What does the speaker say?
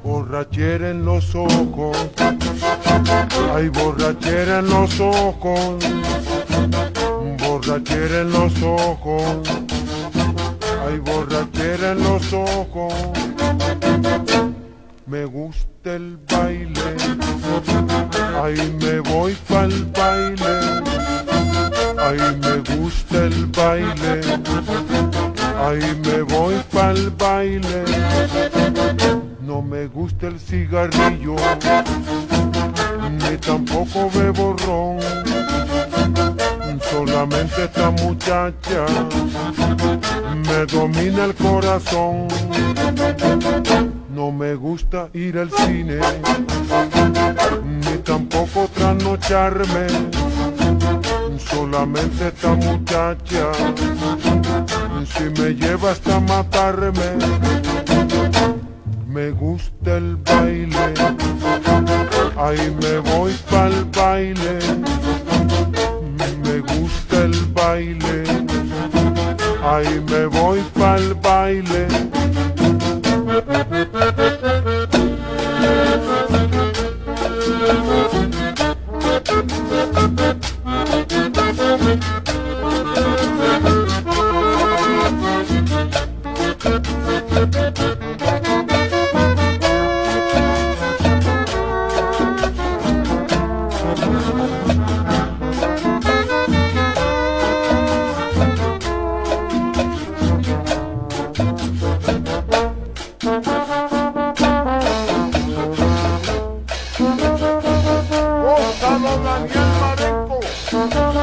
Borrachera en los ojos, hay borrachera en los ojos, borrachera en los ojos, hay borrachera en los ojos. Me gusta el baile, ahí me voy pa'l baile, ahí me gusta el baile, ahí me voy pa'l baile. No me gusta el cigarrillo, ni tampoco bebo ron. Solamente esta muchacha me domina el corazón. No me gusta ir al cine, ni tampoco trasnocharme. Solamente esta muchacha, si me lleva hasta matarme. Me gusta el baile, ahí me voy pa'l baile. Me gusta el baile, ahí me voy pa'l baile. ¡Gonzalo Daniel Marenco! Bueno,